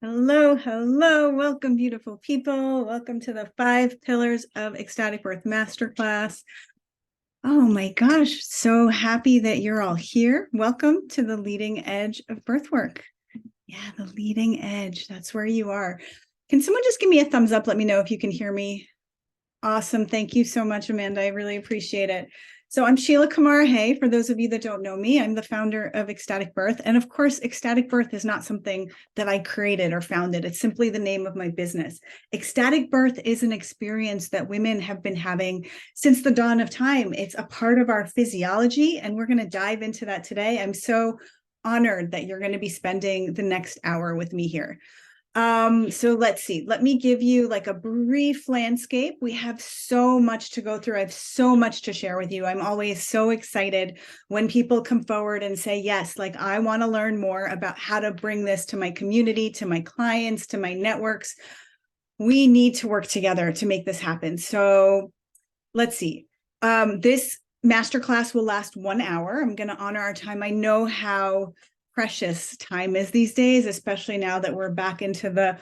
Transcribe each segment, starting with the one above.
Hello, hello. Welcome, beautiful people. Welcome to the 5 Pillars of Ecstatic Birth Masterclass. Oh my gosh, so happy that you're all here. Welcome to the leading edge of birth work. Yeah, the leading edge. That's where you are. Can someone just give me a thumbs up? Let me know if you can hear me. Awesome. Thank you so much, Amanda. I really appreciate it. So I'm Sheila Kamara Hay. For those of you that don't know me, I'm the founder of Ecstatic Birth. And of course, Ecstatic Birth is not something that I created or founded. It's simply the name of my business. Ecstatic Birth is an experience that women have been having since the dawn of time. It's a part of our physiology, and we're going to dive into that today. I'm so honored that you're going to be spending the next hour with me here. So let's see. Let me give you like a brief landscape. We have so much to go through. I have so much to share with you. I'm always so excited when people come forward and say, yes, like I want to learn more about how to bring this to my community, to my clients, to my networks. We need to work together to make this happen. So let's see. This masterclass will last 1 hour. I'm going to honor our time. I know how precious time is these days, especially now that we're back into the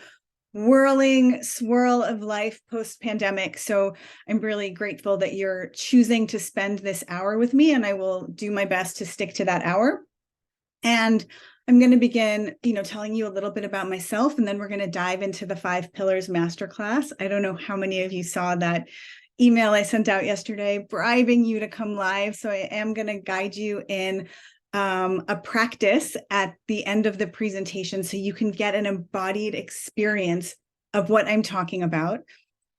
whirling swirl of life post-pandemic. So I'm really grateful that you're choosing to spend this hour with me, and I will do my best to stick to that hour. And I'm going to begin, telling you a little bit about myself, and then we're going to dive into the 5 Pillars Masterclass. I don't know how many of you saw that email I sent out yesterday bribing you to come live. So I am going to guide you in a practice at the end of the presentation so you can get an embodied experience of what I'm talking about.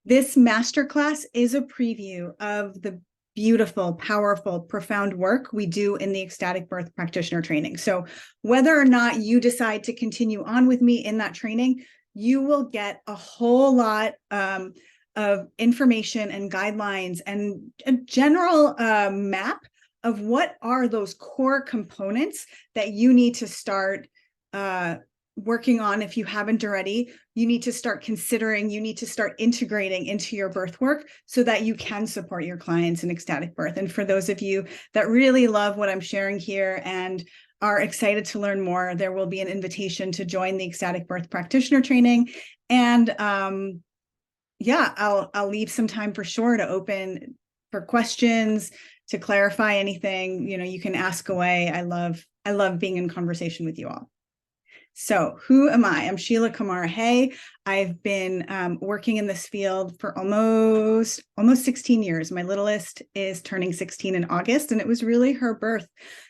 This masterclass is a preview of the beautiful, powerful, profound work we do in the Ecstatic Birth Practitioner training. So whether or not you decide to continue on with me in that training, you will get a whole lot of information and guidelines and a general map of what are those core components that you need to start working on. If you haven't already, you need to start considering, you need to start integrating into your birth work so that you can support your clients in ecstatic birth. And for those of you that really love what I'm sharing here and are excited to learn more, there will be an invitation to join the Ecstatic Birth Practitioner training. And I'll leave some time for sure to open for questions, to clarify anything. You can ask away. I love being in conversation with you all. So who am I? I'm Sheila Kamara Hay. I've been working in this field for almost 16 years. My littlest is turning 16 in August, and it was really her birth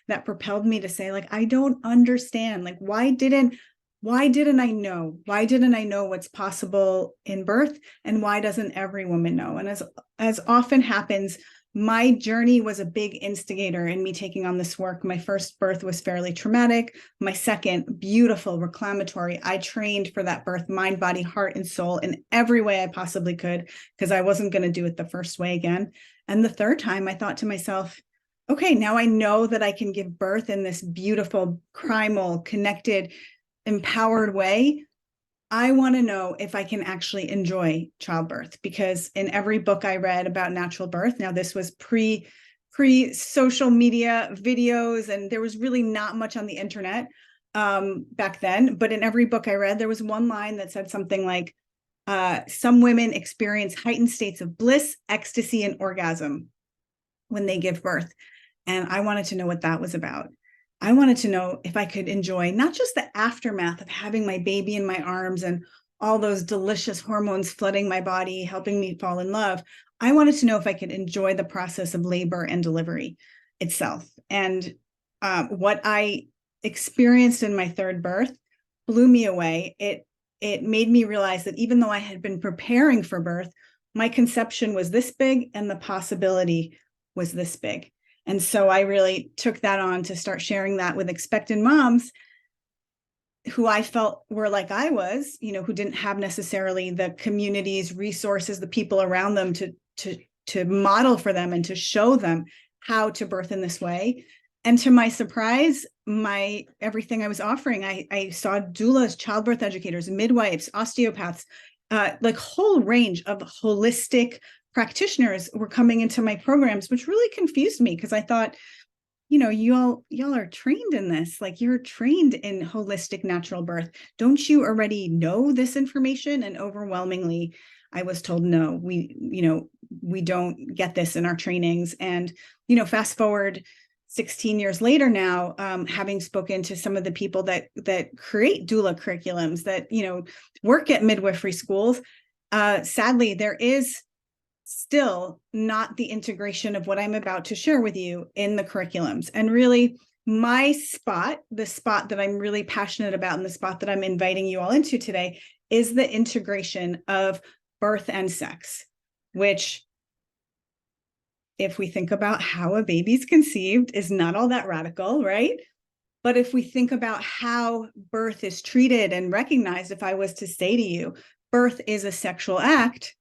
that propelled me to say, like, I don't understand. Like, why didn't I know? Why didn't I know what's possible in birth? And why doesn't every woman know? And as often happens, my journey was a big instigator in me taking on this work. My first birth was fairly traumatic. My second, beautiful, reclamatory. I trained for that birth, mind, body, heart, and soul in every way I possibly could, because I wasn't going to do it the first way again. And the third time, I thought to myself, okay, now I know that I can give birth in this beautiful, primal, connected, empowered way. I want to know if I can actually enjoy childbirth, because in every book I read about natural birth, now this was pre social media videos, and there was really not much on the internet back then. But in every book I read, there was one line that said something like, some women experience heightened states of bliss, ecstasy, and orgasm when they give birth. And I wanted to know what that was about. I wanted to know if I could enjoy not just the aftermath of having my baby in my arms and all those delicious hormones flooding my body, helping me fall in love. I wanted to know if I could enjoy the process of labor and delivery itself. And what I experienced in my third birth blew me away. It made me realize that even though I had been preparing for birth, my conception was this big and the possibility was this big. And so I really took that on to start sharing that with expectant moms who I felt were like I was, who didn't have necessarily the community's resources, the people around them to model for them and to show them how to birth in this way. And to my surprise, everything I was offering, I saw doulas, childbirth educators, midwives, osteopaths, like whole range of holistic practitioners were coming into my programs, which really confused me, because I thought, y'all are trained in this. Like, you're trained in holistic natural birth. Don't you already know this information? And overwhelmingly, I was told, no, we don't get this in our trainings. And, fast forward 16 years later now, having spoken to some of the people that create doula curriculums, that, work at midwifery schools, sadly, there is still not the integration of what I'm about to share with you in the curriculums. And really, my spot, the spot that I'm really passionate about, and the spot that I'm inviting you all into today, is the integration of birth and sex, which, if we think about how a baby's conceived, is not all that radical, right? But if we think about how birth is treated and recognized, if I was to say to you, birth is a sexual act,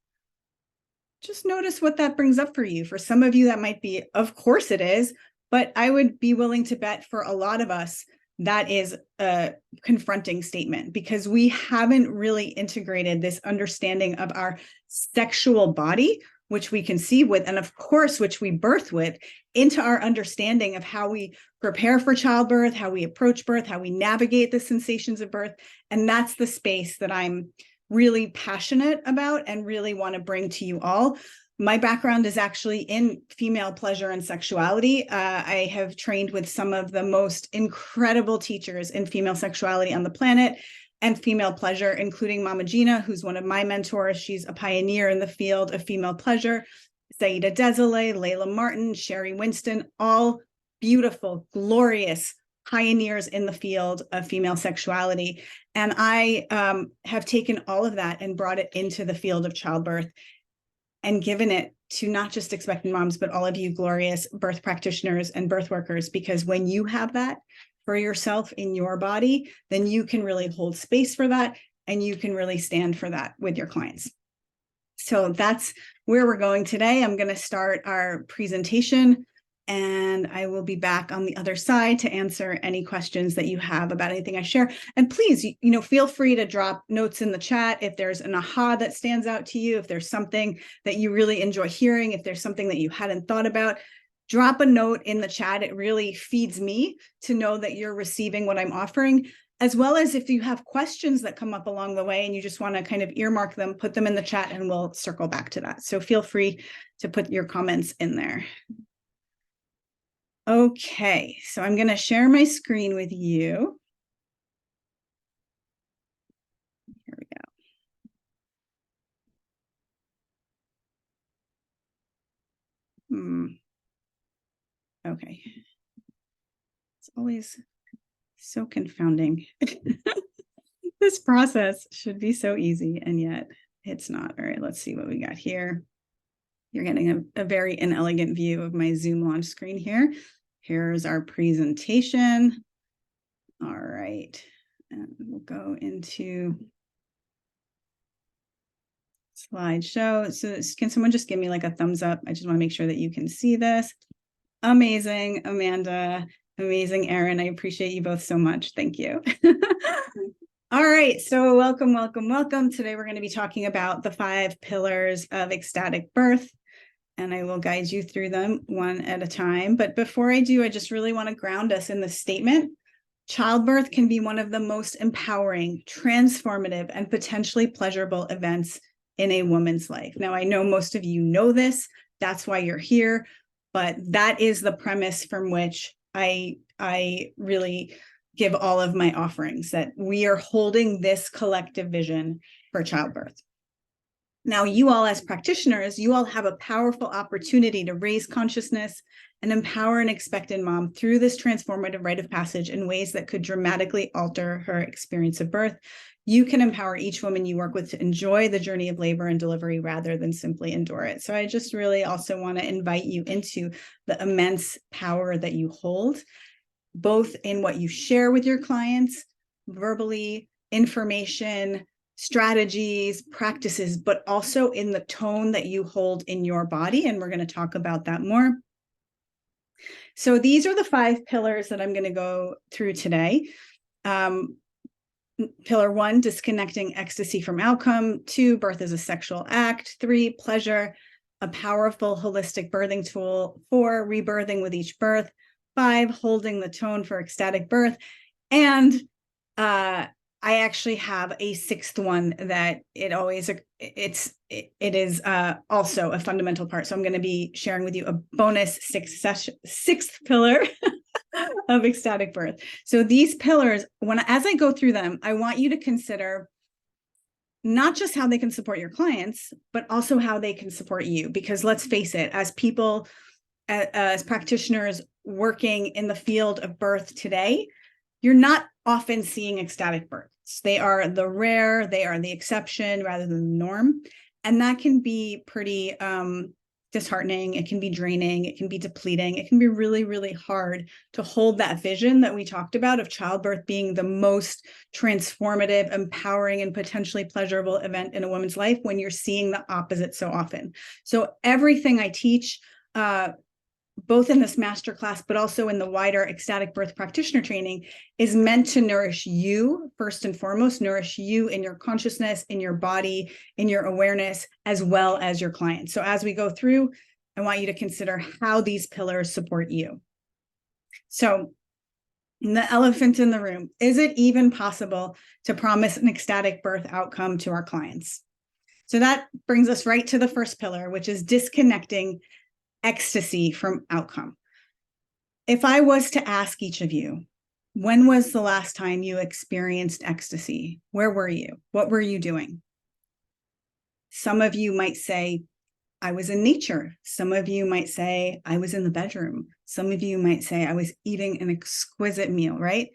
just notice what that brings up for you. For some of you, that might be, of course it is, but I would be willing to bet for a lot of us, that is a confronting statement, because we haven't really integrated this understanding of our sexual body, which we conceive with, and of course, which we birth with, into our understanding of how we prepare for childbirth, how we approach birth, how we navigate the sensations of birth. And that's the space that I'm really passionate about and really want to bring to you all. My background is actually in female pleasure and sexuality. I have trained with some of the most incredible teachers in female sexuality on the planet and female pleasure, including Mama Gina, who's one of my mentors. She's a pioneer in the field of female pleasure. Saida Desolé, Layla Martin, Sherry Winston, all beautiful, glorious pioneers in the field of female sexuality. And I have taken all of that and brought it into the field of childbirth and given it to not just expectant moms, but all of you glorious birth practitioners and birth workers, because when you have that for yourself in your body, then you can really hold space for that, and you can really stand for that with your clients. So that's where we're going today. I'm going to start our presentation, and I will be back on the other side to answer any questions that you have about anything I share. And please, feel free to drop notes in the chat if there's an aha that stands out to you, if there's something that you really enjoy hearing, if there's something that you hadn't thought about. Drop a note in the chat. It really feeds me to know that you're receiving what I'm offering, as well as if you have questions that come up along the way and you just want to kind of earmark them, put them in the chat and we'll circle back to that. So feel free to put your comments in there. Okay, so I'm going to share my screen with you. Here we go. Okay. It's always so confounding. This process should be so easy, and yet it's not. All right, let's see what we got here. You're getting a very inelegant view of my Zoom launch screen here. Here's our presentation. All right, and we'll go into slideshow. So can someone just give me like a thumbs up? I just want to make sure that you can see this. Amazing, Amanda. Amazing, Erin. I appreciate you both so much. Thank you. All right, so welcome, welcome, welcome. Today we're going to be talking about the 5 pillars of ecstatic birth, and I will guide you through them one at a time. But before I do, I just really want to ground us in the statement. Childbirth can be one of the most empowering, transformative, and potentially pleasurable events in a woman's life. Now, I know most of you know this. That's why you're here. But that is the premise from which I really give all of my offerings, that we are holding this collective vision for childbirth. Now, you all as practitioners, you all have a powerful opportunity to raise consciousness and empower an expectant mom through this transformative rite of passage in ways that could dramatically alter her experience of birth. You can empower each woman you work with to enjoy the journey of labor and delivery rather than simply endure it. So I just really also want to invite you into the immense power that you hold, both in what you share with your clients, verbally, information, strategies, practices, but also in the tone that you hold in your body. And we're going to talk about that more. So these are the 5 pillars that I'm going to go through today. Pillar 1, disconnecting ecstasy from outcome. 2, birth is a sexual act. 3, pleasure, a powerful holistic birthing tool. 4, rebirthing with each birth. 5, holding the tone for ecstatic birth. And I actually have a 6th one that it is also a fundamental part. So I'm going to be sharing with you a bonus 6th pillar of ecstatic birth. So these pillars, as I go through them, I want you to consider not just how they can support your clients, but also how they can support you. Because let's face it, as people, as practitioners working in the field of birth today, you're not often seeing ecstatic births. They are the rare, they are the exception rather than the norm. And that can be pretty disheartening. It can be draining. It can be depleting. It can be really, really hard to hold that vision that we talked about of childbirth being the most transformative, empowering, and potentially pleasurable event in a woman's life when you're seeing the opposite so often. So everything I teach, both in this masterclass, but also in the wider ecstatic birth practitioner training, is meant to nourish you first and foremost, nourish you in your consciousness, in your body, in your awareness, as well as your clients. So as we go through, I want you to consider how these pillars support you. So the elephant in the room, is it even possible to promise an ecstatic birth outcome to our clients? So that brings us right to the first pillar, which is disconnecting ecstasy from outcome. If I was to ask each of you, when was the last time you experienced ecstasy? Where were you? What were you doing? Some of you might say, I was in nature. Some of you might say, I was in the bedroom. Some of you might say, I was eating an exquisite meal, right?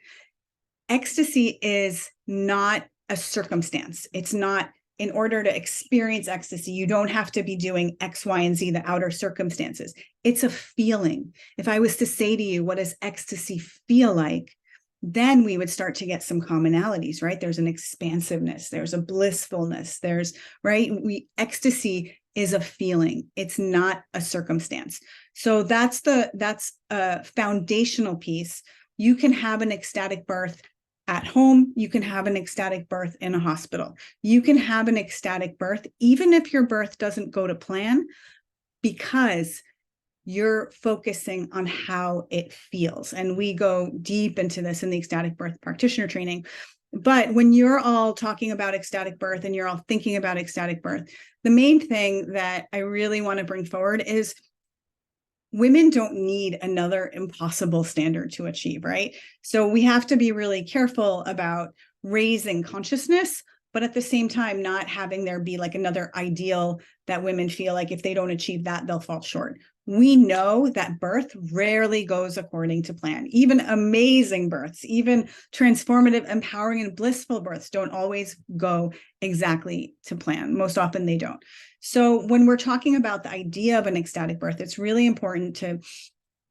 Ecstasy is not a circumstance. It's not, in order to experience ecstasy, you don't have to be doing X, Y, and Z, the outer circumstances. It's a feeling. If I was to say to you, what does ecstasy feel like? Then we would start to get some commonalities, right? There's an expansiveness, there's a blissfulness, ecstasy is a feeling. It's not a circumstance. So that's a foundational piece. You can have an ecstatic birth at home. You can have an ecstatic birth in a hospital. You can have an ecstatic birth, even if your birth doesn't go to plan, because you're focusing on how it feels. And we go deep into this in the ecstatic birth practitioner training. But when you're all talking about ecstatic birth and you're all thinking about ecstatic birth, the main thing that I really want to bring forward is women don't need another impossible standard to achieve, right? So we have to be really careful about raising consciousness, but at the same time, not having there be like another ideal that women feel like if they don't achieve that, they'll fall short. We know that birth rarely goes according to plan. Even amazing births, even transformative, empowering, and blissful births don't always go exactly to plan. Most often they don't. So when we're talking about the idea of an ecstatic birth, it's really important to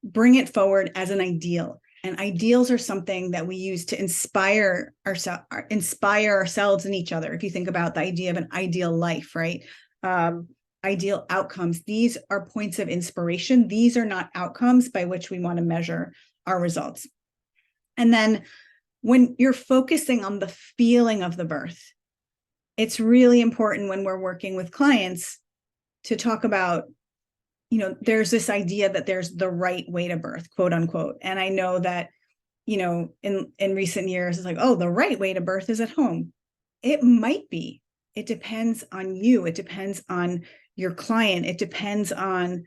bring it forward as an ideal. And ideals are something that we use to inspire ourselves and each other. If you think about the idea of an ideal life, right? Ideal outcomes. These are points of inspiration. These are not outcomes by which we want to measure our results. And then when you're focusing on the feeling of the birth, it's really important when we're working with clients to talk about, there's this idea that there's the right way to birth, quote unquote. And I know that, in recent years, it's like, oh, the right way to birth is at home. It might be. It depends on you. It depends on your client. It depends on,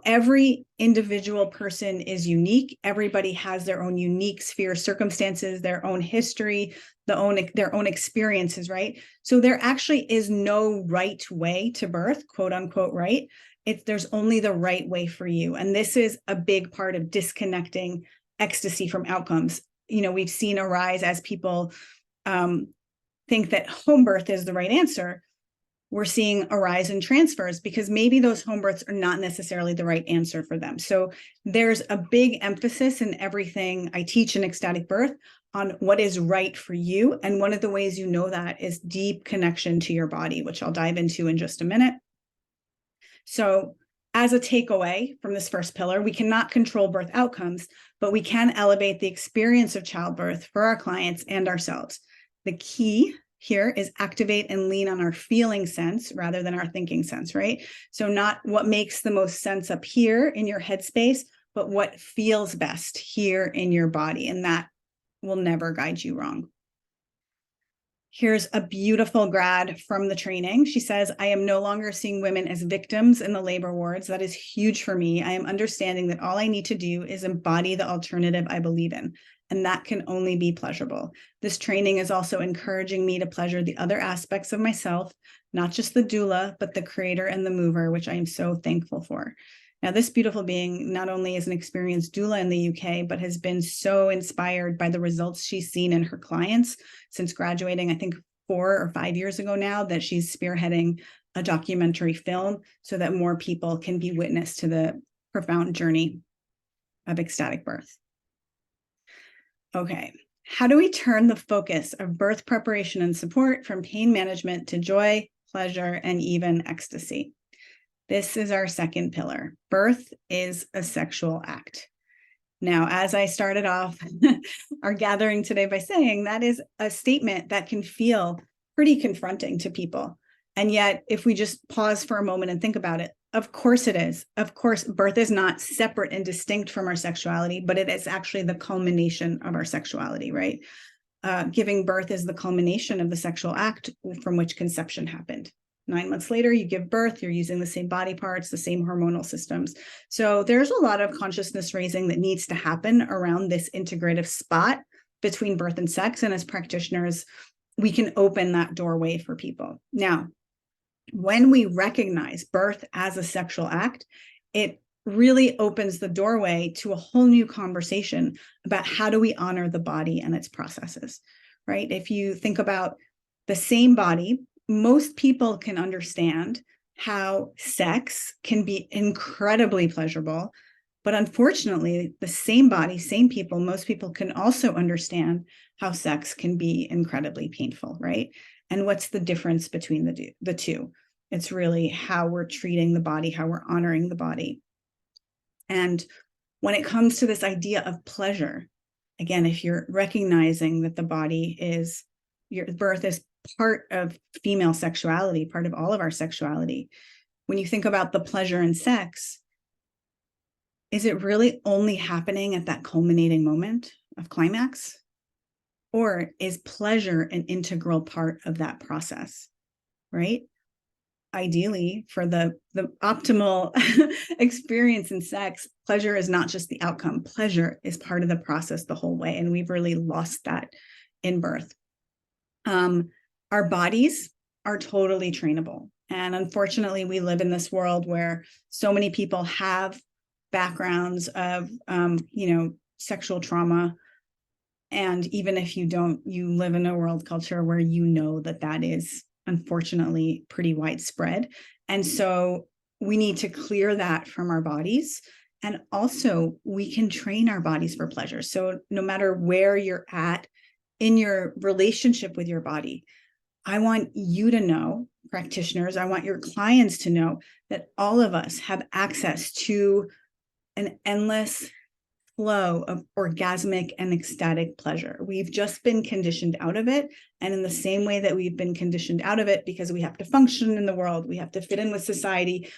every individual person is unique. Everybody has their own unique sphere of circumstances, their own history, their own experiences, right? So there actually is no right way to birth, quote unquote, right? There's only the right way for you. And this is a big part of disconnecting ecstasy from outcomes. We've seen a rise as people think that home birth is the right answer. We're seeing a rise in transfers because maybe those home births are not necessarily the right answer for them. So there's a big emphasis in everything I teach in ecstatic birth on what is right for you. And one of the ways you know that is deep connection to your body, which I'll dive into in just a minute. So as a takeaway from this first pillar, we cannot control birth outcomes, but we can elevate the experience of childbirth for our clients and ourselves. The key here is activate and lean on our feeling sense rather than our thinking sense, right? So not what makes the most sense up here in your headspace, but what feels best here in your body. And that will never guide you wrong. Here's a beautiful grad from the training. She says, I am no longer seeing women as victims in the labor wards. That is huge for me. I am understanding that all I need to do is embody the alternative I believe in, and that can only be pleasurable. This training is also encouraging me to pleasure the other aspects of myself, not just the doula, but the creator and the mover, which I am so thankful for. Now, this beautiful being not only is an experienced doula in the UK, but has been so inspired by the results she's seen in her clients since graduating, I think 4 or 5 years ago now, that she's spearheading a documentary film so that more people can be witness to the profound journey of ecstatic birth. Okay, how do we turn the focus of birth preparation and support from pain management to joy, pleasure, and even ecstasy? This is our second pillar. Birth is a sexual act. Now, as I started off our gathering today by saying, that is a statement that can feel pretty confronting to people. And yet, if we just pause for a moment and think about it, of course it is. Of course, birth is not separate and distinct from our sexuality, but it is actually the culmination of our sexuality, right? Giving birth is the culmination of the sexual act from which conception happened. 9 months later, you give birth, you're using the same body parts, the same hormonal systems. So there's a lot of consciousness raising that needs to happen around this integrative spot between birth and sex. And as practitioners, we can open that doorway for people. Now, when we recognize birth as a sexual act, it really opens the doorway to a whole new conversation about how do we honor the body and its processes, right? If you think about the same body, most people can understand how sex can be incredibly pleasurable, but unfortunately, the same body, same people, most people can also understand how sex can be incredibly painful, right? And what's the difference between the two? It's really how we're treating the body, how we're honoring the body. And when it comes to this idea of pleasure, again, if you're recognizing that the body is, your birth is part of female sexuality, part of all of our sexuality, when you think about the pleasure in sex, is it really only happening at that culminating moment of climax? Or is pleasure an integral part of that process, right? Ideally, for the optimal experience in sex, pleasure is not just the outcome. Pleasure is part of the process the whole way. And we've really lost that in birth. Our bodies are totally trainable. And unfortunately, we live in this world where so many people have backgrounds of, sexual trauma. And even if you don't, you live in a world culture where you know that that is unfortunately pretty widespread. And so we need to clear that from our bodies. And also we can train our bodies for pleasure. So no matter where you're at in your relationship with your body, I want you to know, practitioners, I want your clients to know that all of us have access to an endless flow of orgasmic and ecstatic pleasure. We've just been conditioned out of it. And in the same way that we've been conditioned out of it because we have to function in the world, we have to fit in with society,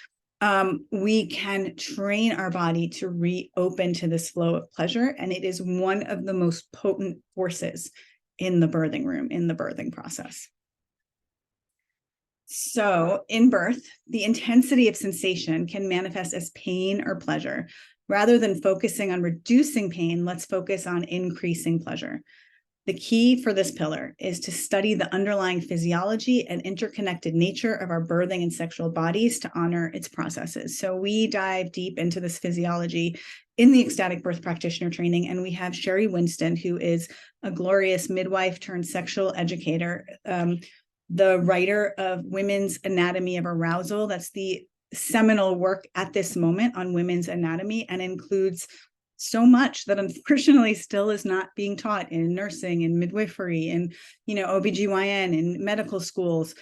we can train our body to reopen to this flow of pleasure. And it is one of the most potent forces in the birthing room, in the birthing process. So in birth, the intensity of sensation can manifest as pain or pleasure. Rather than focusing on reducing pain, let's focus on increasing pleasure. The key for this pillar is to study the underlying physiology and interconnected nature of our birthing and sexual bodies to honor its processes. So we dive deep into this physiology in the ecstatic birth practitioner training, and we have Sherry Winston, who is a glorious midwife turned sexual educator, the writer of Women's Anatomy of Arousal. That's the seminal work at this moment on women's anatomy, and includes so much that unfortunately still is not being taught in nursing and midwifery and, OBGYN in medical schools.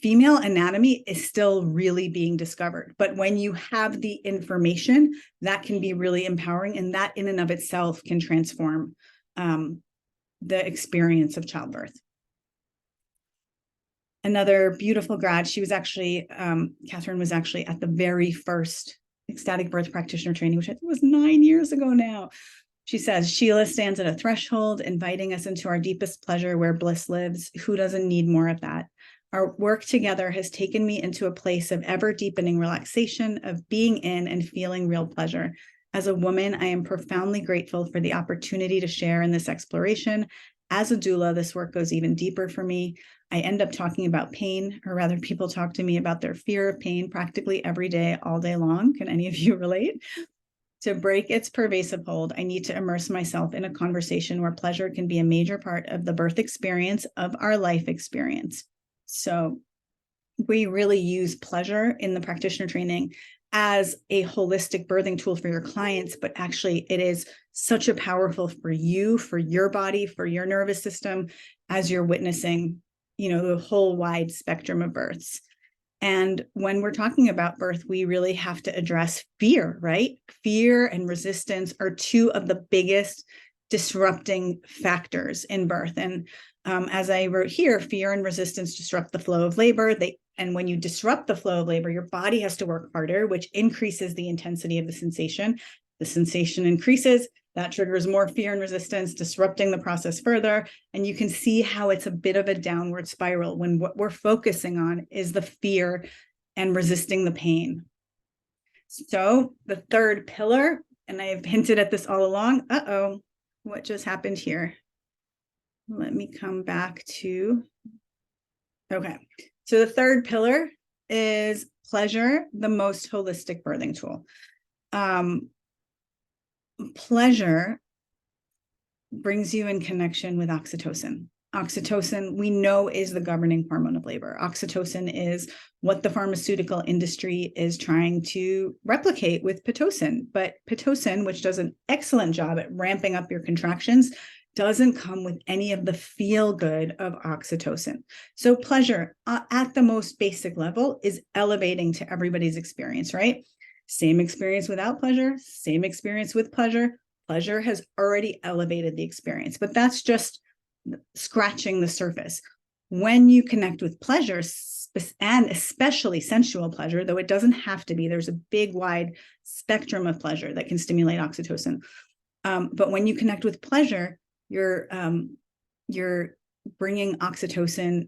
Female anatomy is still really being discovered. But when you have the information, that can be really empowering, and that in and of itself can transform the experience of childbirth. Another beautiful grad, she was actually, Catherine was actually at the very first ecstatic birth practitioner training, which I think was 9 years ago now. She says, Sheila stands at a threshold, inviting us into our deepest pleasure where bliss lives. Who doesn't need more of that? Our work together has taken me into a place of ever deepening relaxation, of being in and feeling real pleasure. As a woman, I am profoundly grateful for the opportunity to share in this exploration. As a doula, this work goes even deeper for me. I end up talking about pain, or rather, people talk to me about their fear of pain practically every day, all day long. Can any of you relate? To break its pervasive hold, I need to immerse myself in a conversation where pleasure can be a major part of the birth experience, of our life experience. So we really use pleasure in the practitioner training as a holistic birthing tool for your clients, but actually it is such a powerful for you, for your body, for your nervous system, as you're witnessing, the whole wide spectrum of births. And when we're talking about birth, we really have to address fear, right? Fear and resistance are two of the biggest disrupting factors in birth. And as I wrote here, fear and resistance disrupt the flow of labor. And when you disrupt the flow of labor, your body has to work harder, which increases the intensity of the sensation. The sensation increases, that triggers more fear and resistance, disrupting the process further. And you can see how it's a bit of a downward spiral when what we're focusing on is the fear and resisting the pain. So the third pillar, and I've hinted at this all along, what just happened here? Let me come back to, okay. So the third pillar is pleasure, the most holistic birthing tool. Pleasure brings you in connection with oxytocin. Oxytocin, we know, is the governing hormone of labor. Oxytocin is what the pharmaceutical industry is trying to replicate with Pitocin. But Pitocin, which does an excellent job at ramping up your contractions, doesn't come with any of the feel good of oxytocin. So pleasure at the most basic level is elevating to everybody's experience, right? Same experience without pleasure, same experience with pleasure. Pleasure has already elevated the experience, but that's just scratching the surface. When you connect with pleasure, and especially sensual pleasure, though it doesn't have to be, there's a big wide spectrum of pleasure that can stimulate oxytocin. But when you connect with pleasure, you're bringing oxytocin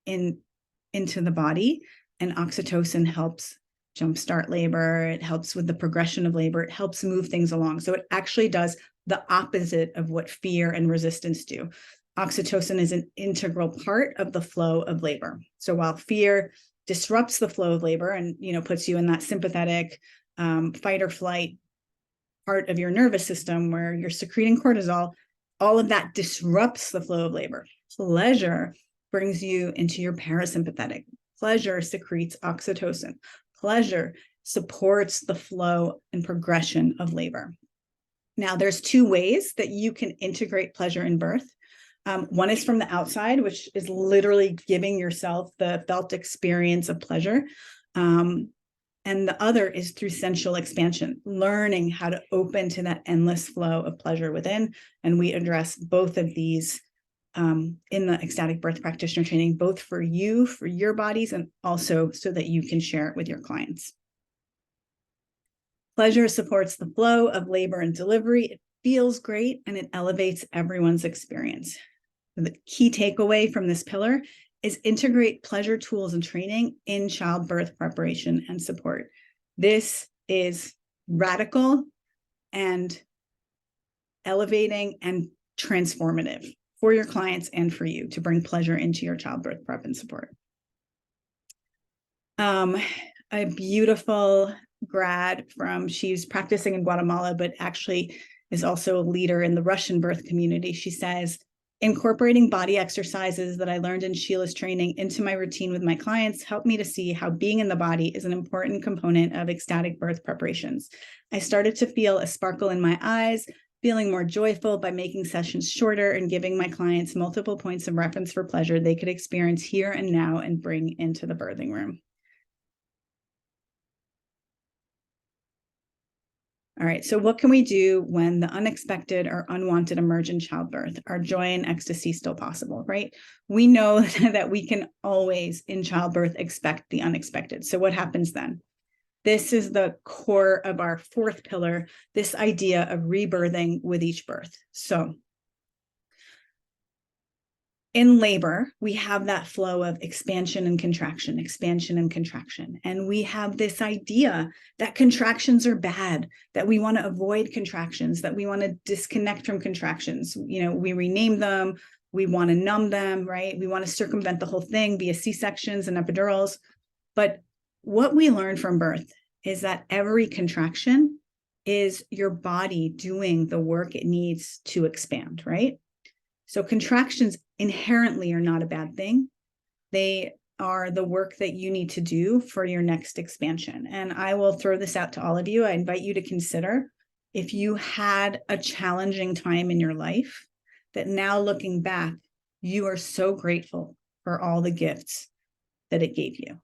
into the body, and oxytocin helps jumpstart labor. It helps with the progression of labor. It helps move things along. So it actually does the opposite of what fear and resistance do. Oxytocin is an integral part of the flow of labor. So while fear disrupts the flow of labor and, puts you in that sympathetic fight or flight part of your nervous system where you're secreting cortisol, all of that disrupts the flow of labor. Pleasure brings you into your parasympathetic. Pleasure secretes oxytocin. Pleasure supports the flow and progression of labor. Now, there's two ways that you can integrate pleasure in birth. One is from the outside, which is literally giving yourself the felt experience of pleasure. And the other is through sensual expansion, learning how to open to that endless flow of pleasure within. And we address both of these in the ecstatic birth practitioner training, both for you, for your bodies, and also so that you can share it with your clients. Pleasure supports the flow of labor and delivery. It feels great and it elevates everyone's experience. The key takeaway from this pillar is integrate pleasure tools and training in childbirth preparation and support. This is radical and elevating and transformative for your clients and for you to bring pleasure into your childbirth prep and support. A beautiful grad she's practicing in Guatemala, but actually is also a leader in the Russian birth community. She says, incorporating body exercises that I learned in Sheila's training into my routine with my clients helped me to see how being in the body is an important component of ecstatic birth preparations. I started to feel a sparkle in my eyes, feeling more joyful by making sessions shorter and giving my clients multiple points of reference for pleasure they could experience here and now and bring into the birthing room. All right, so what can we do when the unexpected or unwanted emerge in childbirth? Are joy and ecstasy still possible, right? We know that we can always in childbirth expect the unexpected. So what happens then? This is the core of our fourth pillar, this idea of rebirthing with each birth. So in labor, we have that flow of expansion and contraction, expansion and contraction. And we have this idea that contractions are bad, that we want to avoid contractions, that we want to disconnect from contractions. We rename them, we want to numb them, right? We want to circumvent the whole thing via C-sections and epidurals. But what we learn from birth is that every contraction is your body doing the work it needs to expand, right? So contractions inherently are not a bad thing. They are the work that you need to do for your next expansion. And I will throw this out to all of you. I invite you to consider if you had a challenging time in your life that now looking back, you are so grateful for all the gifts that it gave you,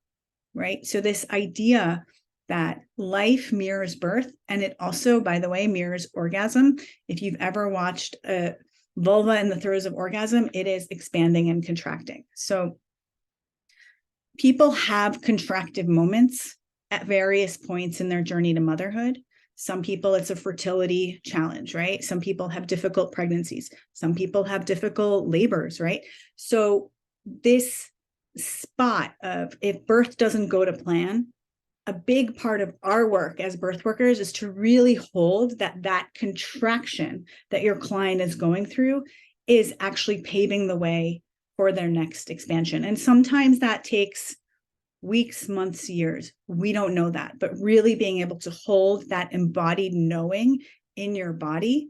right? So this idea that life mirrors birth, and it also, by the way, mirrors orgasm. If you've ever watched a vulva in the throes of orgasm, it is expanding and contracting. So people have contractive moments at various points in their journey to motherhood. Some people, it's a fertility challenge, right? Some people have difficult pregnancies. Some people have difficult labors, right? So this spot of if birth doesn't go to plan, a big part of our work as birth workers is to really hold that contraction that your client is going through is actually paving the way for their next expansion. And sometimes that takes weeks, months, years. We don't know that, but really being able to hold that embodied knowing in your body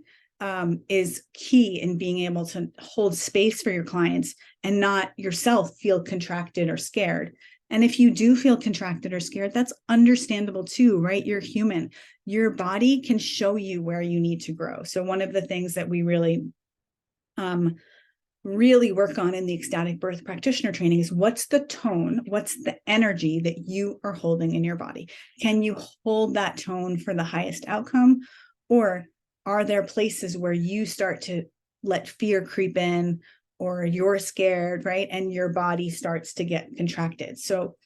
is key in being able to hold space for your clients and not yourself feel contracted or scared. And if you do feel contracted or scared, that's understandable too, right? You're human. Your body can show you where you need to grow. So one of the things that we really work on in the ecstatic birth practitioner training is what's the tone, what's the energy that you are holding in your body? Can you hold that tone for the highest outcome? Or are there places where you start to let fear creep in, or you're scared, right? And your body starts to get contracted. So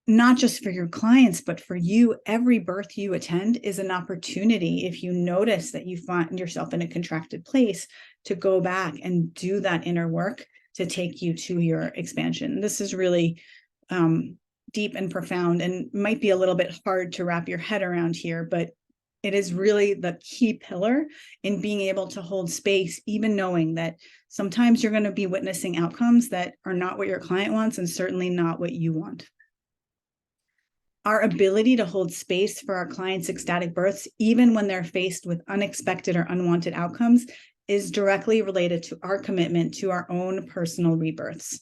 not just for your clients, but for you, every birth you attend is an opportunity, if you notice that you find yourself in a contracted place, to go back and do that inner work to take you to your expansion. This is really deep and profound and might be a little bit hard to wrap your head around here, but it is really the key pillar in being able to hold space, even knowing that sometimes you're going to be witnessing outcomes that are not what your client wants and certainly not what you want. Our ability to hold space for our clients' ecstatic births, even when they're faced with unexpected or unwanted outcomes, is directly related to our commitment to our own personal rebirths.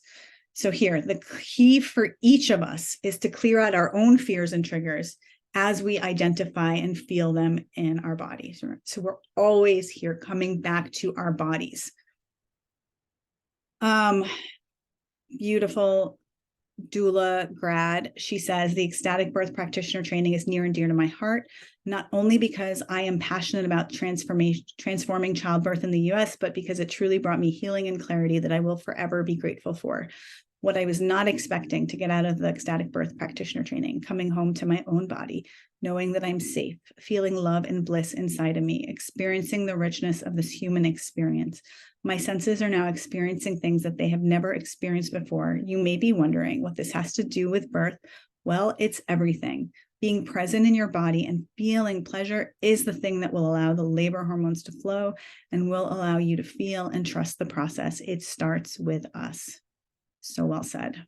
So here, the key for each of us is to clear out our own fears and triggers as we identify and feel them in our bodies. So we're always here coming back to our bodies. Beautiful doula grad, she says, the ecstatic birth practitioner training is near and dear to my heart, not only because I am passionate about transforming childbirth in the US, but because it truly brought me healing and clarity that I will forever be grateful for. What I was not expecting to get out of the ecstatic birth practitioner training, coming home to my own body, knowing that I'm safe, feeling love and bliss inside of me, experiencing the richness of this human experience. My senses are now experiencing things that they have never experienced before. You may be wondering what this has to do with birth. Well, it's everything. Being present in your body and feeling pleasure is the thing that will allow the labor hormones to flow and will allow you to feel and trust the process. It starts with us. So well said.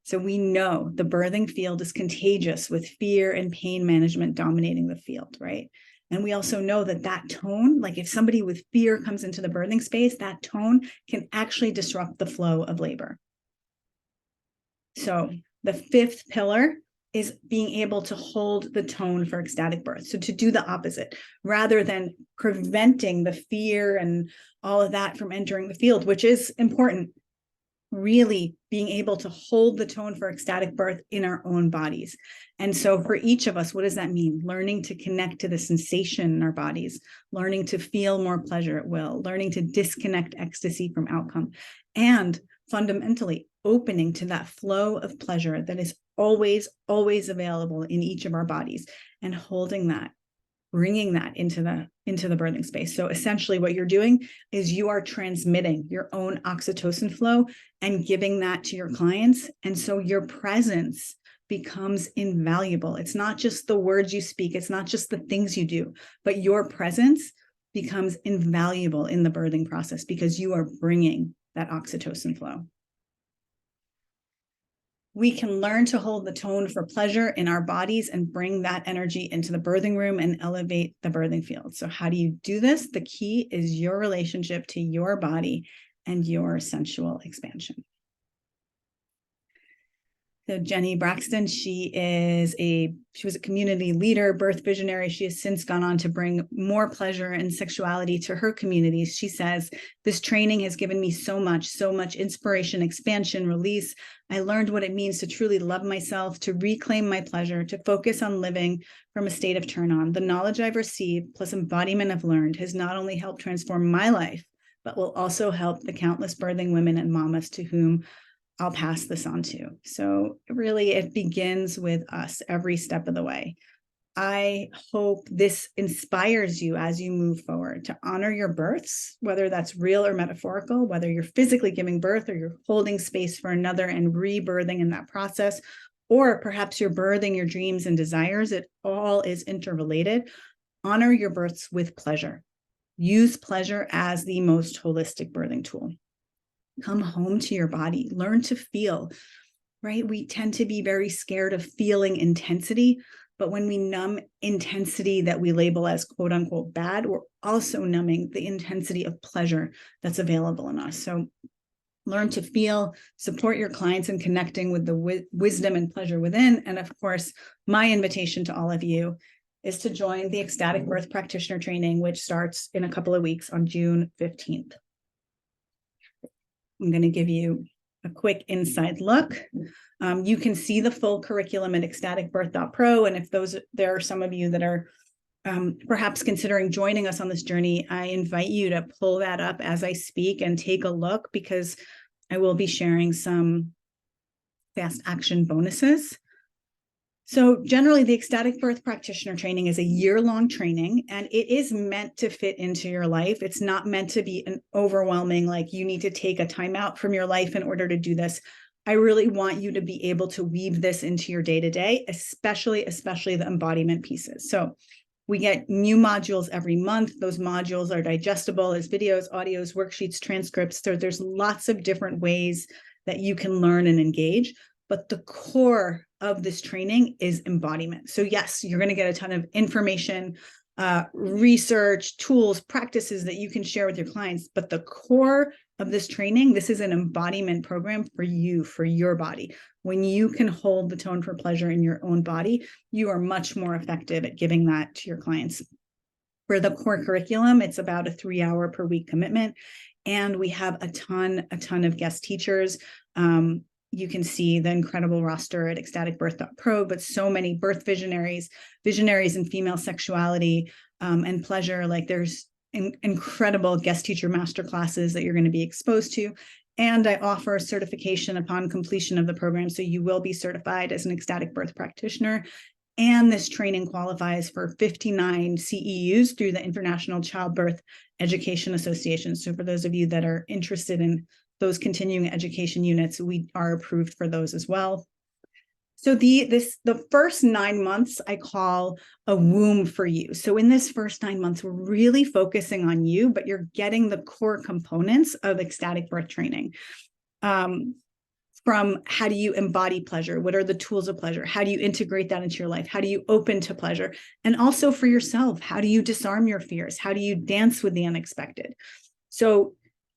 So we know the birthing field is contagious with fear and pain management dominating the field, right? And we also know that tone, like if somebody with fear comes into the birthing space, that tone can actually disrupt the flow of labor. So the fifth pillar is being able to hold the tone for ecstatic birth. So to do the opposite, rather than preventing the fear and all of that from entering the field, which is important, really being able to hold the tone for ecstatic birth in our own bodies. And so for each of us, what does that mean? Learning to connect to the sensation in our bodies, learning to feel more pleasure at will, learning to disconnect ecstasy from outcome, and fundamentally opening to that flow of pleasure that is always, always available in each of our bodies, and holding that, bringing that into the birthing space. So essentially what you're doing is you are transmitting your own oxytocin flow and giving that to your clients. And so your presence becomes invaluable. It's not just the words you speak, it's not just the things you do, but your presence becomes invaluable in the birthing process because you are bringing that oxytocin flow. We can learn to hold the tone for pleasure in our bodies and bring that energy into the birthing room and elevate the birthing field. So how do you do this? The key is your relationship to your body and your sensual expansion. So Jenny Braxton, she was a community leader, birth visionary. She has since gone on to bring more pleasure and sexuality to her communities. She says, this training has given me so much inspiration, expansion, release. I learned what it means to truly love myself, to reclaim my pleasure, to focus on living from a state of turn on. The knowledge I've received plus embodiment I've learned has not only helped transform my life, but will also help the countless birthing women and mamas to whom I'll pass this on to. So really, it begins with us every step of the way. I hope this inspires you as you move forward to honor your births, whether that's real or metaphorical, whether you're physically giving birth or you're holding space for another and rebirthing in that process, or perhaps you're birthing your dreams and desires. It all is interrelated. Honor your births with pleasure. Use pleasure as the most holistic birthing tool. Come home to your body, learn to feel, right? We tend to be very scared of feeling intensity, but when we numb intensity that we label as quote unquote bad, we're also numbing the intensity of pleasure that's available in us. So learn to feel, support your clients in connecting with the wisdom and pleasure within. And of course, my invitation to all of you is to join the Ecstatic Birth Practitioner Training, which starts in a couple of weeks on June 15th. I'm going to give you a quick inside look. You can see the full curriculum at EcstaticBirth.pro. And if there are some of you that are perhaps considering joining us on this journey, I invite you to pull that up as I speak and take a look, because I will be sharing some fast action bonuses. So generally, the Ecstatic Birth Practitioner Training is a year-long training, and it is meant to fit into your life. It's not meant to be an overwhelming, like you need to take a time out from your life in order to do this. I really want you to be able to weave this into your day-to-day, especially the embodiment pieces. So we get new modules every month. Those modules are digestible as videos, audios, worksheets, transcripts. There's lots of different ways that you can learn and engage. But the core of this training is embodiment. So yes, you're going to get a ton of information, research, tools, practices that you can share with your clients. But the core of this training, this is an embodiment program for you, for your body. When you can hold the tone for pleasure in your own body, you are much more effective at giving that to your clients. For the core curriculum, it's about a 3-hour per week commitment. And we have a ton of guest teachers. You can see the incredible roster at EcstaticBirth.pro, but so many birth visionaries in female sexuality and pleasure. Like there's incredible guest teacher masterclasses that you're going to be exposed to. And I offer certification upon completion of the program. So you will be certified as an ecstatic birth practitioner. And this training qualifies for 59 CEUs through the International Childbirth Education Association. So for those of you that are interested in those continuing education units, we are approved for those as well. So the first 9 months I call a womb for you. So in this first 9 months, we're really focusing on you, but you're getting the core components of ecstatic birth training. From how do you embody pleasure? What are the tools of pleasure? How do you integrate that into your life? How do you open to pleasure? And also for yourself, how do you disarm your fears? How do you dance with the unexpected? So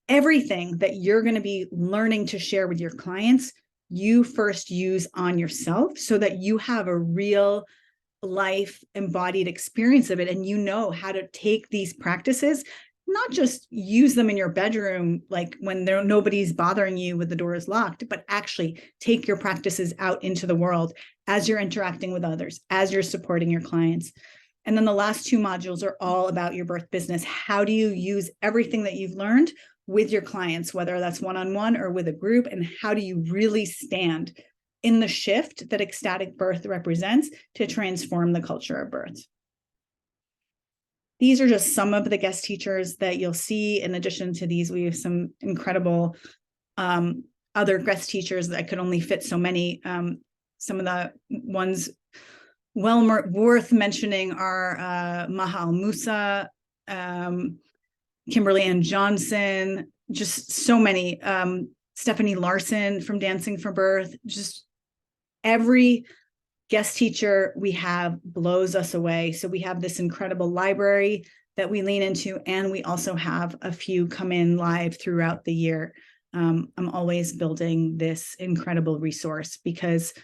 everything that you're going to be learning to share with your clients, you first use on yourself so that you have a real life embodied experience of it. And you know how to take these practices, not just use them in your bedroom, like when nobody's bothering you with the door is locked, but actually take your practices out into the world as you're interacting with others, as you're supporting your clients. And then the last 2 modules are all about your birth business. How do you use everything that you've learned with your clients, whether that's one-on-one or with a group, and how do you really stand in the shift that ecstatic birth represents to transform the culture of birth. These are just some of the guest teachers that you'll see. In addition to these, we have some incredible other guest teachers that could only fit so many. Some of the ones well worth mentioning are Mahal Musa, Kimberly Ann Johnson, just so many. Stephanie Larson from Dancing for Birth. Just every guest teacher we have blows us away. So we have this incredible library that we lean into, and we also have a few come in live throughout the year. I'm always building this incredible resource because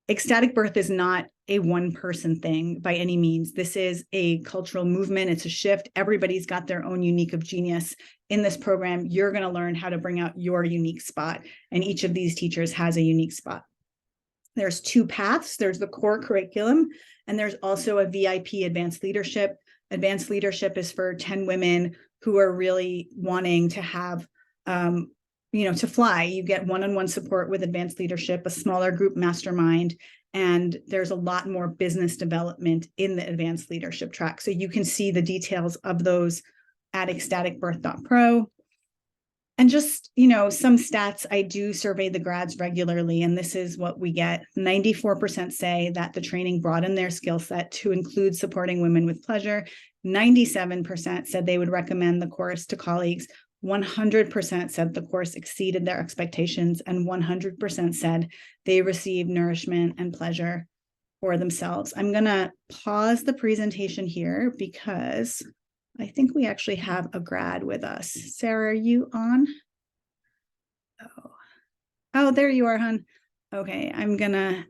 ecstatic birth is not a one-person thing by any means. This is a cultural movement. It's a shift. Everybody's got their own unique of genius. In this program, you're going to learn how to bring out your unique spot, and each of these teachers has a unique spot. There's two paths. There's the core curriculum, and there's also a VIP advanced leadership. Advanced leadership is for 10 women who are really wanting to have, to fly. You get one-on-one support with advanced leadership, a smaller group mastermind, and there's a lot more business development in the advanced leadership track. So you can see the details of those at EcstaticBirth.pro. And just, some stats, I do survey the grads regularly, and this is what we get. 94% say that the training broadened their skill set to include supporting women with pleasure. 97% said they would recommend the course to colleagues. 100% said the course exceeded their expectations, and 100% said they received nourishment and pleasure for themselves. I'm going to pause the presentation here because I think we actually have a grad with us. Sarah, are you on? Oh, there you are, hon. Okay, I'm gonna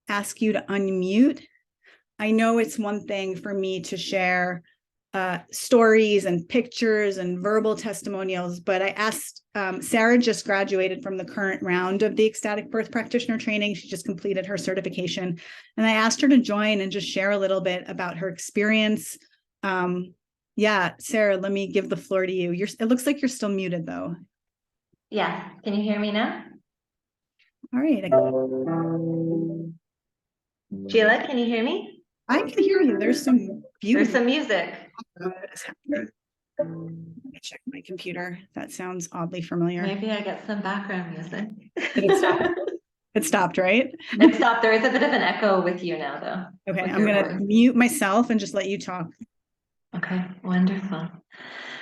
ask you to unmute. I know it's one thing for me to share stories and pictures and verbal testimonials, but I asked, Sarah just graduated from the current round of the ecstatic birth practitioner training. She just completed her certification, and I asked her to join and just share a little bit about her experience. Yeah, Sarah, let me give the floor to you. It looks like you're still muted though. Yeah, can you hear me now? All right. Sheila, can you hear me? I can hear you. There's some beautiful. There's some music. Let me check my computer. That sounds oddly familiar. Maybe I get some background music. Did it stop? It stopped, right? It stopped. There is a bit of an echo with you now, though. Okay, I'm going to mute myself and just let you talk. Okay, wonderful.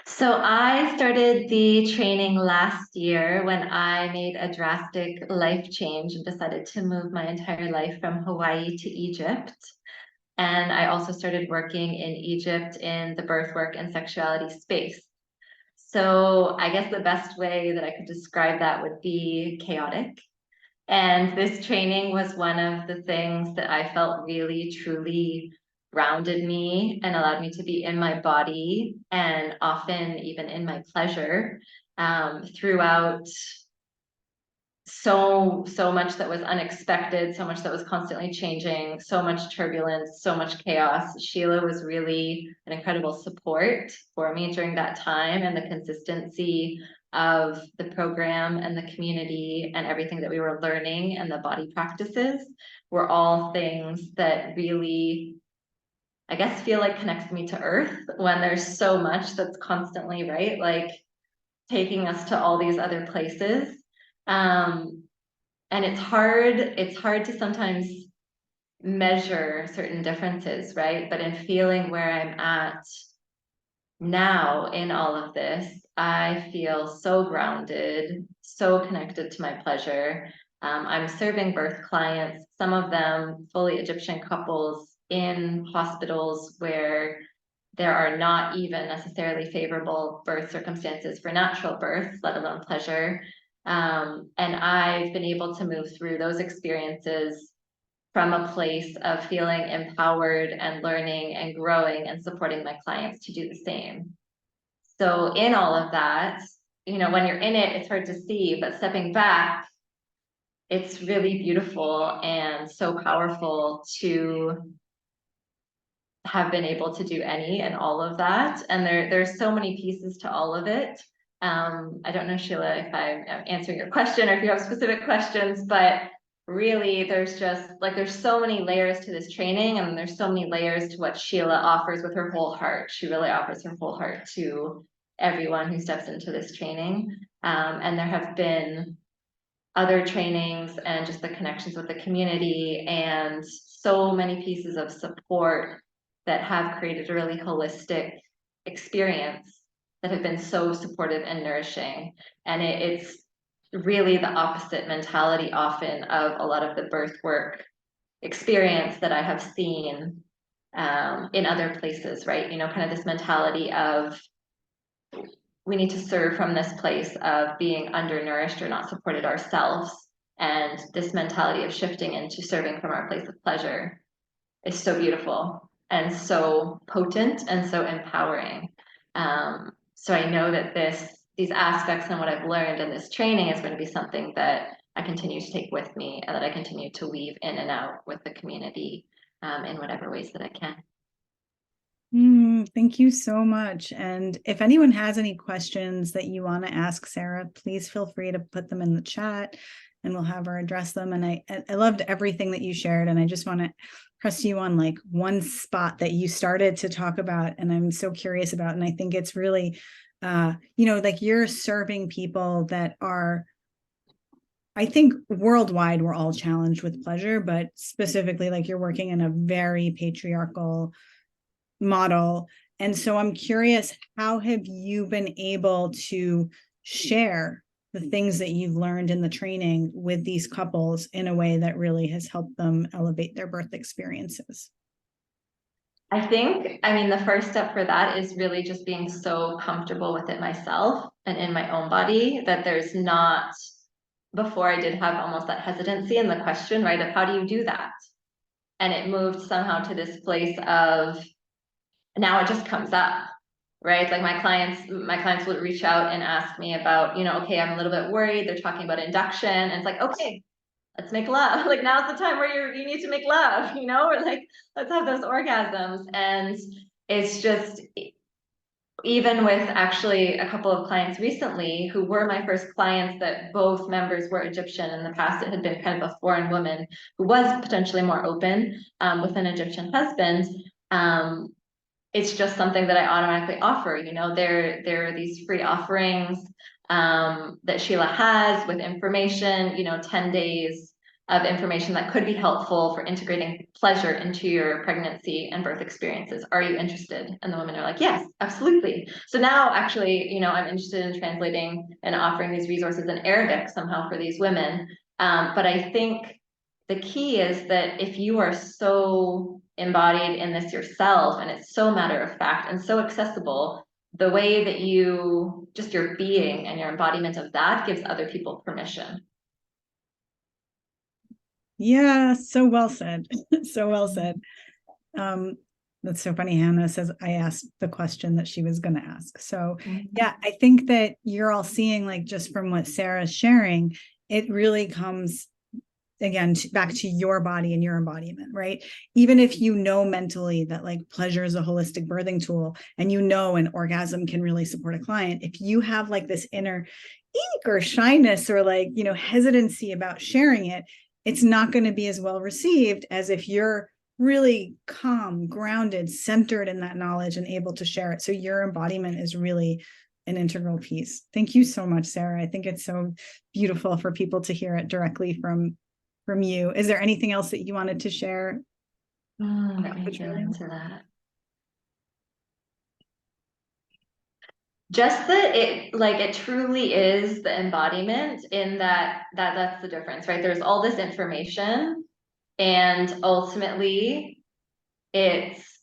So I started the training last year when I made a drastic life change and decided to move my entire life from Hawaii to Egypt. And I also started working in Egypt in the birth work and sexuality space. So I guess the best way that I could describe that would be chaotic. And this training was one of the things that I felt really, truly grounded me and allowed me to be in my body and often even in my pleasure throughout so much that was unexpected, so much that was constantly changing, so much turbulence, so much chaos. Sheila was really an incredible support for me during that time, and the consistency of the program and the community and everything that we were learning and the body practices were all things that really, I guess, feel like connects me to earth when there's so much that's constantly, right, like taking us to all these other places. And it's hard to sometimes measure certain differences, right? But in feeling where I'm at now in all of this, I feel so grounded, so connected to my pleasure. I'm serving birth clients, some of them fully Egyptian couples in hospitals where there are not even necessarily favorable birth circumstances for natural birth, let alone pleasure. And I've been able to move through those experiences from a place of feeling empowered and learning and growing and supporting my clients to do the same. So in all of that, when you're in it, it's hard to see, but stepping back, it's really beautiful and so powerful to have been able to do any and all of that. And there's so many pieces to all of it. I don't know, Sheila, if I'm answering your question or if you have specific questions, but really there's so many layers to this training, and there's so many layers to what Sheila offers with her whole heart. She really offers her whole heart to everyone who steps into this training. And there have been other trainings and just the connections with the community and so many pieces of support that have created a really holistic experience that have been so supportive and nourishing. And it's really the opposite mentality often of a lot of the birth work experience that I have seen in other places, right? You know, kind of this mentality of we need to serve from this place of being undernourished or not supported ourselves. And this mentality of shifting into serving from our place of pleasure is so beautiful and so potent and so empowering. So I know that these aspects and what I've learned in this training is going to be something that I continue to take with me and that I continue to weave in and out with the community in whatever ways that I can. Thank you so much. And if anyone has any questions that you want to ask Sarah, please feel free to put them in the chat and we'll have her address them. And I loved everything that you shared. And I just want to press you on like one spot that you started to talk about. And I'm so curious about, and I think it's really, like you're serving people that are, I think worldwide, we're all challenged with pleasure, but specifically like you're working in a very patriarchal model. And so I'm curious, how have you been able to share the things that you've learned in the training with these couples in a way that really has helped them elevate their birth experiences? I think, I mean, the first step for that is really just being so comfortable with it myself and in my own body that there's not, before I did have almost that hesitancy in the question, right, of how do you do that? And it moved somehow to this place of now it just comes up, right? Like my clients would reach out and ask me about, okay, I'm a little bit worried. They're talking about induction. And it's like, okay, let's make love. Like now's the time where you need to make love, or like, let's have those orgasms. And it's just, even with actually a couple of clients recently who were my first clients that both members were Egyptian. In the past, it had been kind of a foreign woman who was potentially more open with an Egyptian husband. It's just something that I automatically offer. There are these free offerings that Sheila has with information, 10 days of information that could be helpful for integrating pleasure into your pregnancy and birth experiences. Are you interested? And the women are like, yes, absolutely. So now actually, I'm interested in translating and offering these resources in Arabic somehow for these women. But I think the key is that if you are so embodied in this yourself and it's so matter of fact and so accessible, the way that just your being and your embodiment of that gives other people permission. Yeah, so well said. So well said. That's so funny. Hannah says I asked the question that she was going to ask. So yeah, I think that you're all seeing, like, just from what Sarah's sharing, it really comes again back to your body and your embodiment, right? Even if you know mentally that like pleasure is a holistic birthing tool and an orgasm can really support a client, if you have like this inner ink or shyness or like hesitancy about sharing it, it's not going to be as well received as if you're really calm, grounded, centered in that knowledge and able to share it. So your embodiment is really an integral piece. Thank you so much, Sarah. I think it's so beautiful for people to hear it directly from you. Is there anything else that you wanted to share? Let me go into that. Just that it truly is the embodiment in that's the difference, right? There's all this information and ultimately it's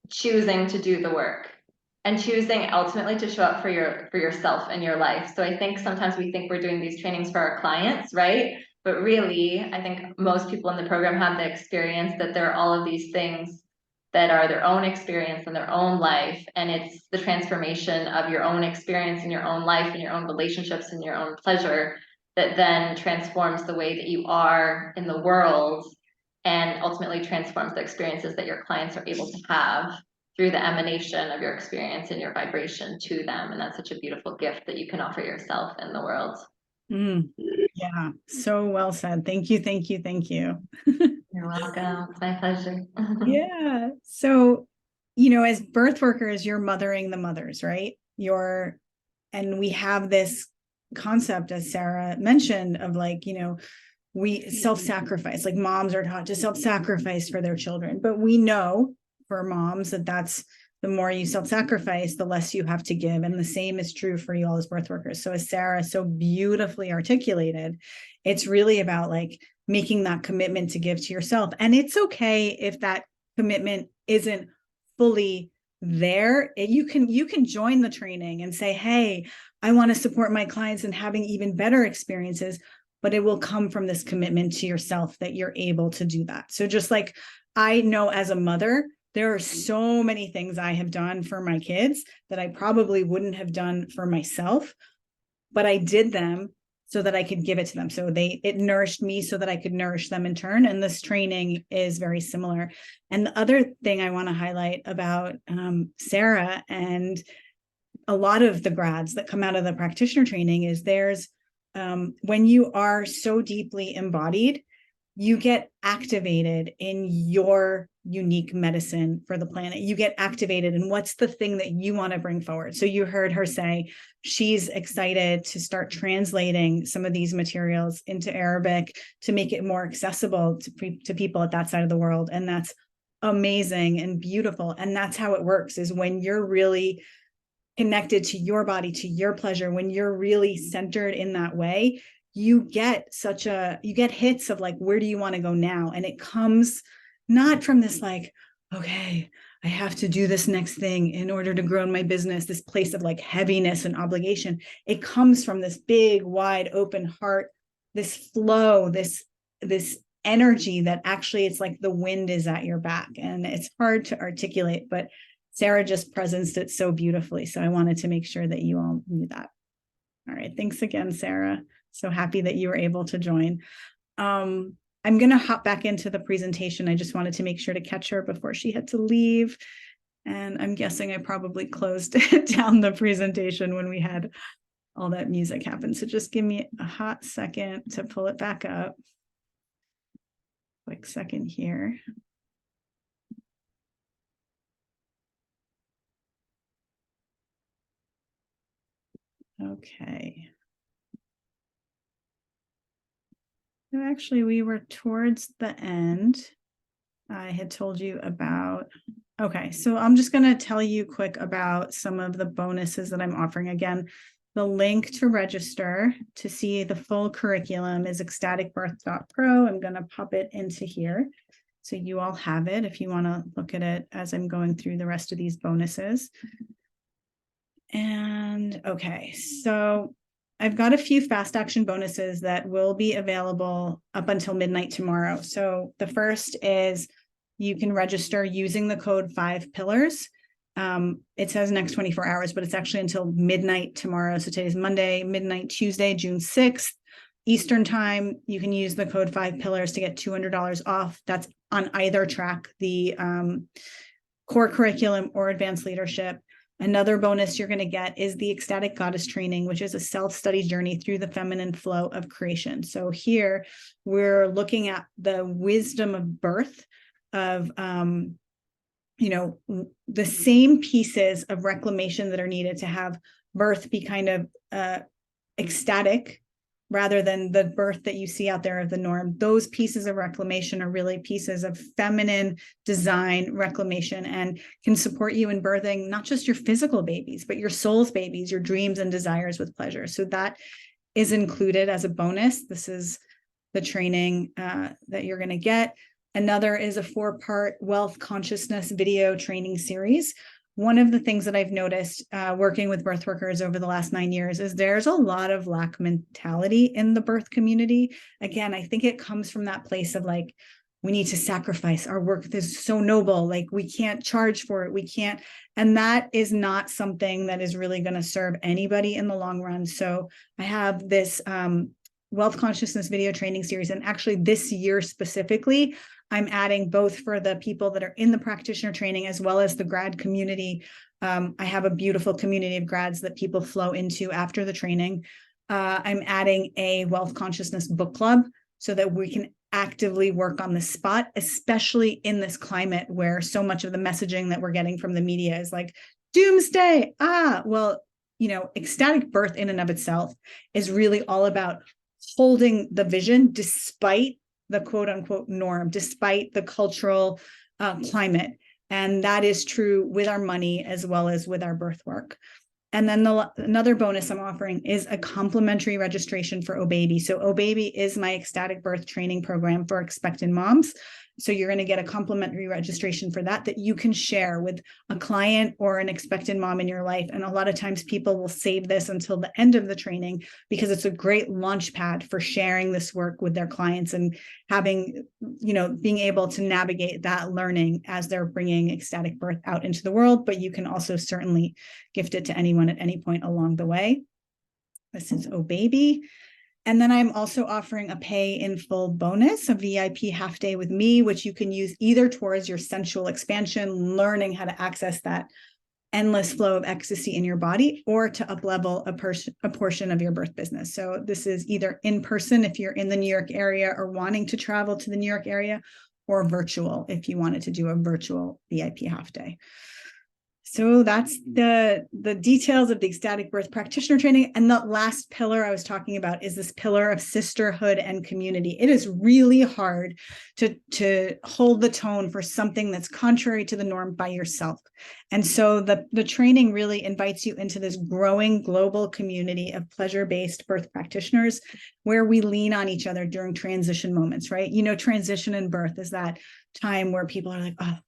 choosing to do the work and choosing ultimately to show up for yourself and your life. So I think sometimes we think we're doing these trainings for our clients, right? But really, I think most people in the program have the experience that there are all of these things that are their own experience in their own life. And it's the transformation of your own experience in your own life and your own relationships and your own pleasure that then transforms the way that you are in the world and ultimately transforms the experiences that your clients are able to have through the emanation of your experience and your vibration to them. And that's such a beautiful gift that you can offer yourself in the world. Yeah, so well said. Thank you, thank you, thank you. You're welcome. It's my pleasure. Yeah. So, as birth workers, you're mothering the mothers, right? And we have this concept, as Sarah mentioned, of like, we self-sacrifice, like moms are taught to self-sacrifice for their children. But we know for moms that's the more you self-sacrifice, the less you have to give. And the same is true for you all as birth workers. So as Sarah so beautifully articulated, it's really about like making that commitment to give to yourself. And it's okay if that commitment isn't fully there. You can join the training and say, hey, I want to support my clients in having even better experiences, but it will come from this commitment to yourself that you're able to do that. So just like I know as a mother, there are so many things I have done for my kids that I probably wouldn't have done for myself, but I did them so that I could give it to them. So it nourished me so that I could nourish them in turn. And this training is very similar. And the other thing I want to highlight about Sarah and a lot of the grads that come out of the practitioner training is when you are so deeply embodied, you get activated in your unique medicine for the planet. You get activated in what's the thing that you want to bring forward. So you heard her say she's excited to start translating some of these materials into Arabic to make it more accessible to people at that side of the world. And that's amazing and beautiful. And that's how it works, is when you're really connected to your body, to your pleasure, when you're really centered in that way, you get hits of like, where do you want to go now? And it comes not from this like, okay, I have to do this next thing in order to grow in my business, this place of like heaviness and obligation. It comes from this big, wide open heart, this flow, this energy that actually it's like the wind is at your back. And it's hard to articulate, but Sarah just presenced it so beautifully. So I wanted to make sure that you all knew that. All right. Thanks again, Sarah. So happy that you were able to join. I'm going to hop back into the presentation. I just wanted to make sure to catch her before she had to leave. And I'm guessing I probably closed down the presentation when we had all that music happen. So just give me a hot second to pull it back up. Quick second here. Okay. So actually, we were towards the end. I had told you about. Okay, so I'm just going to tell you quick about some of the bonuses that I'm offering. Again, the link to register to see the full curriculum is EcstaticBirth.pro. I'm going to pop it into here so you all have it if you want to look at it as I'm going through the rest of these bonuses. And okay, so I've got a few fast action bonuses that will be available up until midnight tomorrow. So the first is you can register using the code 5pillars. It says next 24 hours, but it's actually until midnight tomorrow. So today's Monday, midnight Tuesday, June 6th, Eastern time. You can use the code 5pillars to get $200 off. That's on either track, the core curriculum or advanced leadership. Another bonus you're going to get is the Ecstatic Goddess Training, which is a self-study journey through the feminine flow of creation. So here we're looking at the wisdom of birth, of the same pieces of reclamation that are needed to have birth be kind of ecstatic rather than the birth that you see out there of the norm. Those pieces of reclamation are really pieces of feminine design reclamation and can support you in birthing not just your physical babies, but your soul's babies, your dreams and desires with pleasure. So that is included as a bonus. This is the training that you're going to get. Another is a 4-part wealth consciousness video training series. One of the things that I've noticed working with birth workers over the last 9 years is there's a lot of lack mentality in the birth community. Again, I think it comes from that place of like, we need to sacrifice. Our work is so noble. Like we can't charge for it. We can't. And that is not something that is really going to serve anybody in the long run. So I have this wealth consciousness video training series. And actually this year specifically, I'm adding both for the people that are in the practitioner training as well as the grad community. I have a beautiful community of grads that people flow into after the training. I'm adding a wealth consciousness book club so that we can actively work on the spot, especially in this climate where so much of the messaging that we're getting from the media is like doomsday. Well, ecstatic birth in and of itself is really all about holding the vision despite the quote unquote norm, despite the cultural climate. And that is true with our money as well as with our birth work. And then another bonus I'm offering is a complimentary registration for OBaby. So OBaby is my ecstatic birth training program for expectant moms. So you're going to get a complimentary registration for that you can share with a client or an expectant mom in your life. And a lot of times people will save this until the end of the training because it's a great launch pad for sharing this work with their clients and having, being able to navigate that learning as they're bringing ecstatic birth out into the world. But you can also certainly gift it to anyone at any point along the way. This is OBaby. And then I'm also offering a pay in full bonus, a VIP half day with me, which you can use either towards your sensual expansion, learning how to access that endless flow of ecstasy in your body, or to up-level a portion of your birth business. So this is either in person if you're in the New York area or wanting to travel to the New York area, or virtual if you wanted to do a virtual VIP half day. So that's the details of the ecstatic birth practitioner training. And the last pillar I was talking about is this pillar of sisterhood and community. It is really hard to hold the tone for something that's contrary to the norm by yourself. And so the training really invites you into this growing global community of pleasure-based birth practitioners where we lean on each other during transition moments, right? Transition and birth is that time where people are like, oh,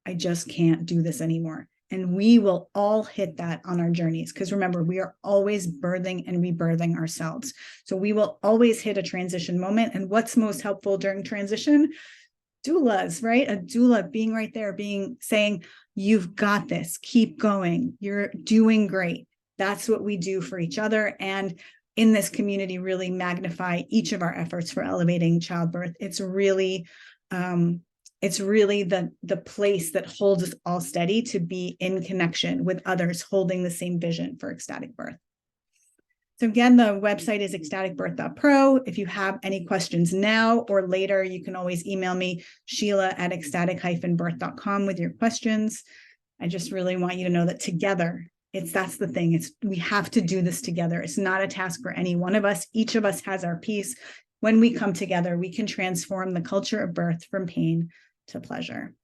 I just can't do this anymore. And we will all hit that on our journeys. Because remember, we are always birthing and rebirthing ourselves. So we will always hit a transition moment. And what's most helpful during transition? Doulas, right? A doula being right there, saying, you've got this, keep going, you're doing great. That's what we do for each other. And in this community, really magnify each of our efforts for elevating childbirth. It's really the place that holds us all steady to be in connection with others holding the same vision for ecstatic birth. So again, the website is EcstaticBirth.pro. If you have any questions now or later, you can always email me, Sheila@ecstatic-birth.com with your questions. I just really want you to know that together, that's the thing. We have to do this together. It's not a task for any one of us. Each of us has our piece. When we come together, we can transform the culture of birth from pain to pleasure.